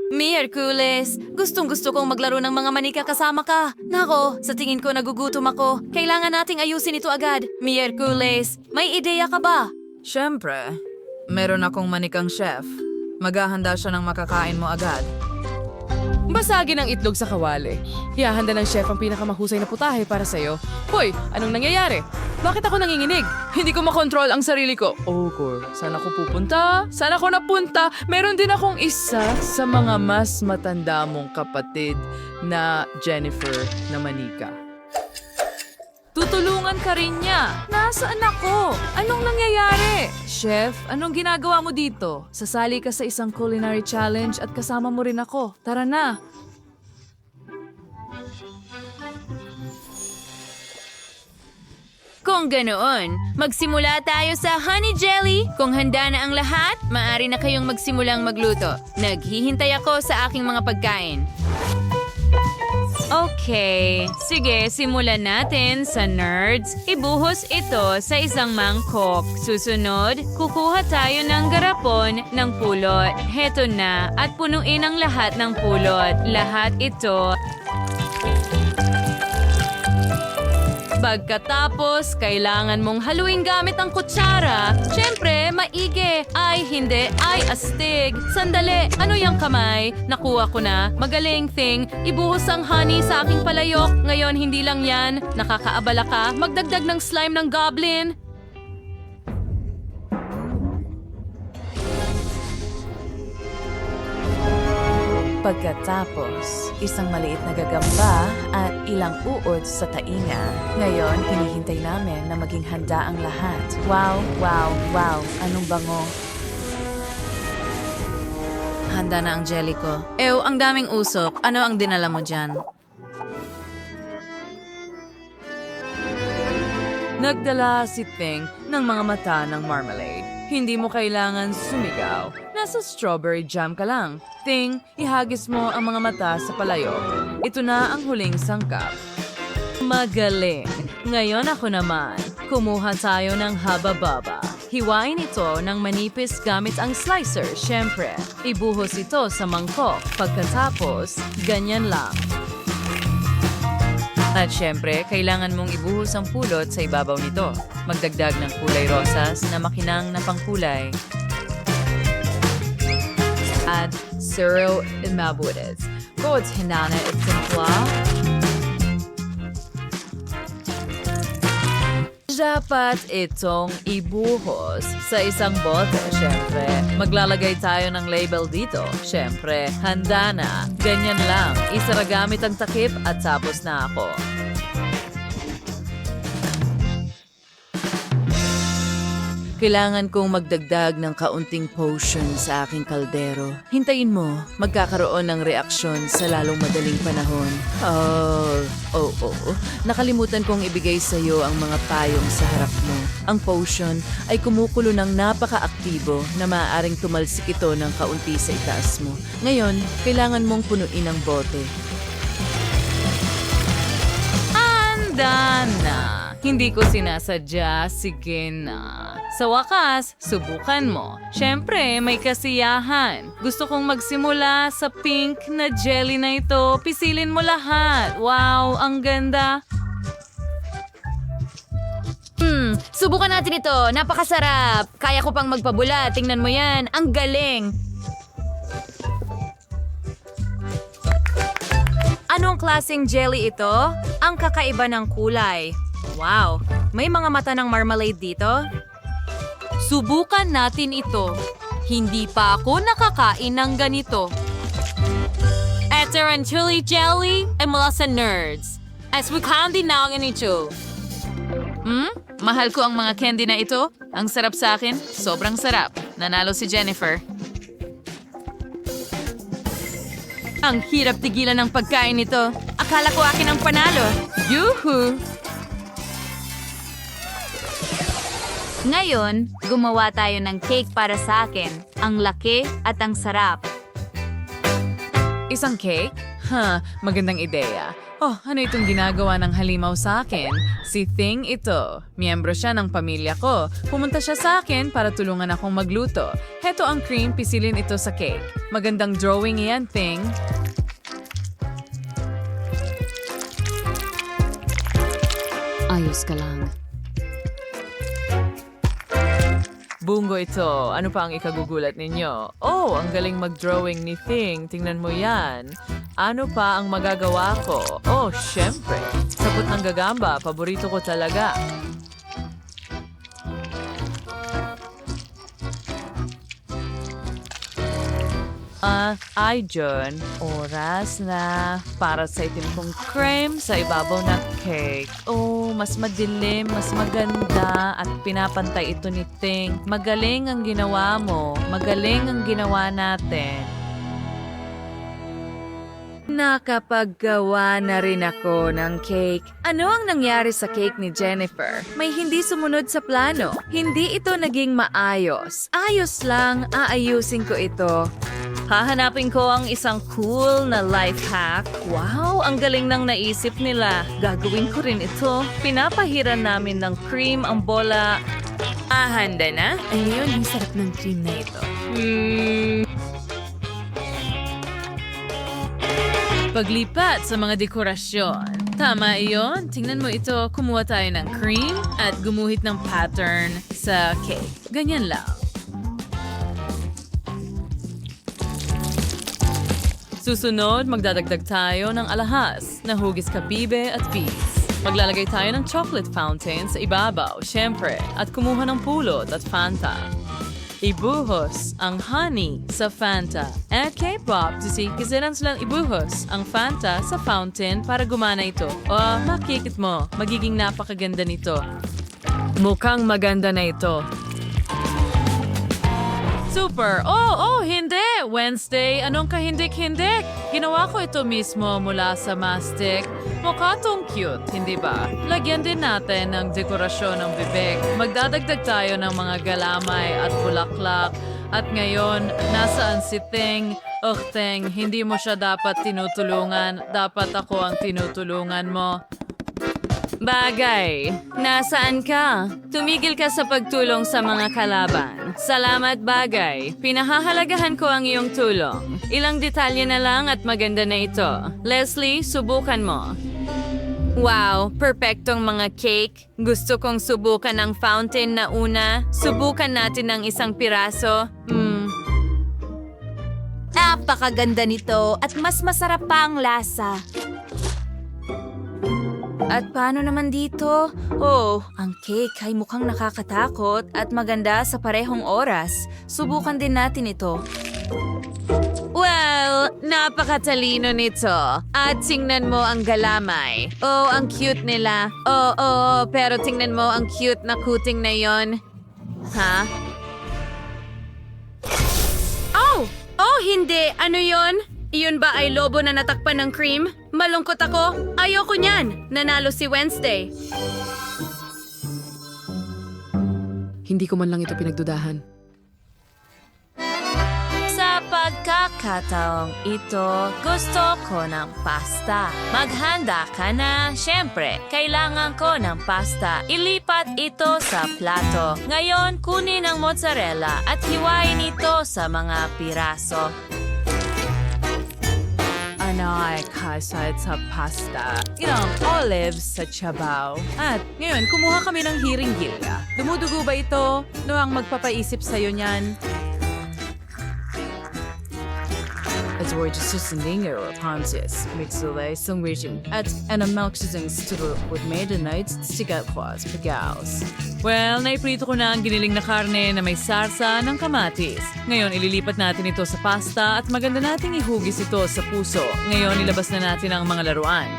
Miyerkules, gustong-gusto kong maglaro ng mga manika kasama ka. Nako, sa tingin ko nagugutom ako. Kailangan nating ayusin ito agad. Miyerkules, may ideya ka ba? Siyempre, meron akong manikang chef. Maghahanda siya ng makakain mo agad. Basagin ang itlog sa kawali. Hihahanda ng chef ang pinakamahusay na putahe para sa'yo. Hoy, anong nangyayari? Bakit ako nanginginig? Hindi ko makontrol ang sarili ko. Oh, Cor, saan ako pupunta? Saan ako napunta? Meron din akong isa sa mga mas matanda mong kapatid na Jennifer na manika. Tutulungan ka rin niya. Nasaan ako? Anong nangyayari? Chef, anong ginagawa mo dito? Sasali ka sa isang culinary challenge at kasama mo rin ako. Tara na. Kung ganoon, magsimula tayo sa honey jelly. Kung handa na ang lahat, maaari na kayong magsimulang magluto. Naghihintay ako sa aking mga pagkain. Okay, sige, simulan natin sa nerds. Ibuhos ito sa isang mangkok. Susunod, kukuha tayo ng garapon ng pulot. Heto na, at punuin ang lahat ng pulot. Lahat ito. Pagkatapos, kailangan mong haluin gamit ang kutsara. Siyempre, maigi. Ay, hindi. Ay, astig. Sandali. Ano yung kamay? Nakuha ko na. Magaling, Thing. Ibuhos ang honey sa aking palayok. Ngayon, hindi lang yan. Nakakaabala ka. Magdagdag ng slime ng goblin. Pagkatapos, isang maliit na gagamba at ilang uod sa tainga. Ngayon, hinihintay namin na maging handa ang lahat. Wow, wow, wow. Anong bango? Handa na ang jelly ko. Ew, ang daming usok. Ano ang dinala mo dyan? Nagdala si Ting ng mga mata ng marmalade. Hindi mo kailangan sumigaw. Nasa strawberry jam ka lang. Ting, ihagis mo ang mga mata sa palayok. Ito na ang huling sangkap. Magaling. Ngayon ako naman. Kumuha tayo ng haba-baba. Hiwain ito ng manipis gamit ang slicer, syempre. Ibuhos ito sa mangkok. Pagkatapos, ganyan lang. At syempre, kailangan mong ibuhos ang pulot sa ibabaw nito. Magdagdag ng kulay rosas na makinang na pangkulay. Add zero imabudes. Go at hinana at simpla. Dapat itong ibuhos sa isang bote, syempre. Maglalagay tayo ng label dito. Syempre, handa na. Ganyan lang. Isara gamit ang takip at tapos na ako. Kailangan kong magdagdag ng kaunting potion sa aking kaldero. Hintayin mo, magkakaroon ng reaksyon sa lalong madaling panahon. Nakalimutan kong ibigay sa iyo ang mga payong sa harap mo. Ang potion ay kumukulo ng napaka-aktibo na maaaring tumalsik ito ng kaunti sa itaas mo. Ngayon, kailangan mong punuin ang bote. Handa na! Hindi ko sinasadya, sige na. Sa wakas, subukan mo. Siyempre, may kasiyahan. Gusto kong magsimula sa pink na jelly na ito. Pisilin mo lahat. Wow, ang ganda. Subukan natin ito. Napakasarap. Kaya ko pang magpabula. Tingnan mo yan. Ang galing. Anong klaseng jelly ito? Ang kakaiba ng kulay. Wow, may mga mata ng marmalade dito? Subukan natin ito. Hindi pa ako nakakain ng ganito. Tarantula jelly ay mula sa nerds. As we candy na ang ito. Mahal ko ang mga candy na ito. Ang sarap sa akin. Sobrang sarap. Nanalo si Jennifer. Ang hirap tigilan ng pagkain nito. Akala ko akin ang panalo. Yuhu! Ngayon, gumawa tayo ng cake para sa akin. Ang laki at ang sarap. Isang cake? Magandang ideya. Oh, ano itong ginagawa ng halimaw sa akin? Si Thing ito. Miyembro siya ng pamilya ko. Pumunta siya sa akin para tulungan akong magluto. Heto ang cream, pisilin ito sa cake. Magandang drawing iyan, Thing. Ayos ka lang. Bungo ito. Ano pa ang ikagugulat ninyo? Oh, ang galing mag-drawing ni Thing. Tingnan mo yan. Ano pa ang magagawa ko? Oh, syempre. Sapot ng gagamba. Paborito ko talaga. John. Oras na para sa itim kong cream sa ibabaw na cake. Oh, mas madilim, mas maganda at pinapantay ito ni Ting. Magaling ang ginawa mo. Magaling ang ginawa natin. Nakapaggawa na rin ako ng cake. Ano ang nangyari sa cake ni Jennifer? May hindi sumunod sa plano. Hindi ito naging maayos. Ayos lang, aayusin ko ito. Hahanapin ko ang isang cool na life hack. Wow, ang galing ng naisip nila. Gagawin ko rin ito. Pinapahiran namin ng cream ang bola. Handa na? Ayun, ang sarap ng cream na ito. Paglipat sa mga dekorasyon. Tama iyon. Tingnan mo ito. Kumuha tayo ng cream at gumuhit ng pattern sa cake. Ganyan lang. Susunod, magdadagdag tayo ng alahas na hugis kabibe at beads. Maglalagay tayo ng chocolate fountain sa ibabaw, syempre, at kumuha ng pulot at Fanta. Ibuhos ang honey sa Fanta. At K-pop, kasiran silang ibuhos ang Fanta sa fountain para gumana ito. O, makikit mo, magiging napakaganda nito. Mukhang maganda na ito. Super! Oh, hindi! Wednesday, anong kahindik-hindik? Ginawa ko ito mismo mula sa mastic. Mukha tong cute, hindi ba? Lagyan din natin ng dekorasyon ng bibig. Magdadagdag tayo ng mga galamay at bulaklak. At ngayon, nasaan si Ting? Ting, hindi mo siya dapat tinutulungan. Dapat ako ang tinutulungan mo. Bagay, nasaan ka? Tumigil ka sa pagtulong sa mga kalaban. Salamat, Bagay. Pinahahalagahan ko ang iyong tulong. Ilang detalye na lang at maganda na ito. Leslie, subukan mo. Wow, perpektong mga cake. Gusto kong subukan ang fountain na una. Subukan natin ng isang piraso. Napakaganda nito at mas masarap pa ang lasa. At paano naman dito? Oh, ang cake ay mukhang nakakatakot at maganda sa parehong oras. Subukan din natin ito. Well, napakatalino nito. At tingnan mo ang galamay. Oh, ang cute nila. Oo, pero tingnan mo ang cute na kuting na yon. Ha? Oh, hindi. Ano yon? Iyon ba ay lobo na natakpan ng cream? Malungkot ako. Ayoko niyan. Nanalo si Wednesday. Hindi ko man lang ito pinagdudahan. Sa pagkakataong ito, gusto ko ng pasta. Maghanda ka na. Siyempre, kailangan ko ng pasta. Ilipat ito sa plato. Ngayon, kunin ang mozzarella at hiwain ito sa mga piraso. Anay kasat sa pasta, ilang olives sa chabaw. At ngayon, kumuha kami ng hiringgilya. Dumudugo ba ito? No ang magpapaisip sa'yo niyan? At words susunding or panties, mixulay sung region. At milk stulu with made a night stigatwas pagaws. Well, naiprito ko na ang giniling na karne na may sarsa ng kamatis. Ngayon, ililipat natin ito sa pasta at maganda nating ihugis ito sa puso. Ngayon, ilabas na natin ang mga laruan.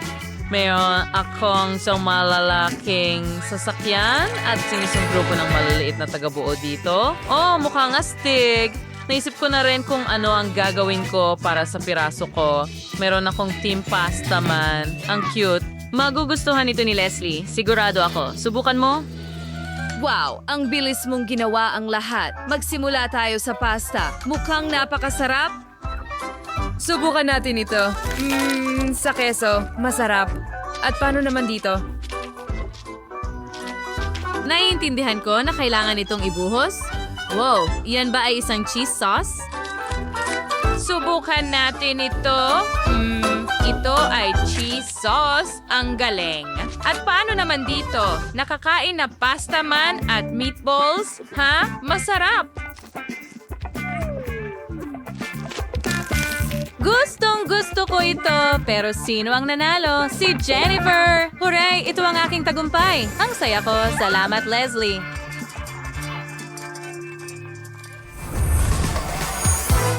Mayroon akong isang malalaking sasakyan at sinisong grupo ng maliliit na tagabuo dito. Oh, mukhang astig! Naisip ko na rin kung ano ang gagawin ko para sa piraso ko. Meron akong team pasta man. Ang cute. Magugustuhan ito ni Leslie. Sigurado ako. Subukan mo? Wow, ang bilis mong ginawa ang lahat. Magsimula tayo sa pasta. Mukhang napakasarap. Subukan natin ito. Sa keso, masarap. At paano naman dito? Naiintindihan ko na kailangan itong ibuhos. Wow, iyan ba ay isang cheese sauce? Subukan natin ito. Ito ay cheese sauce. Ang galing. At paano naman dito? Nakakain na pasta man at meatballs? Ha? Masarap! Gustong gusto ko ito, pero sino ang nanalo? Si Jennifer! Hooray! Ito ang aking tagumpay. Ang saya ko. Salamat, Leslie.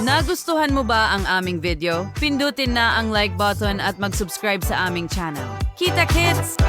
Nagustuhan mo ba ang aming video? Pindutin na ang like button at mag-subscribe sa aming channel. Kita, kids!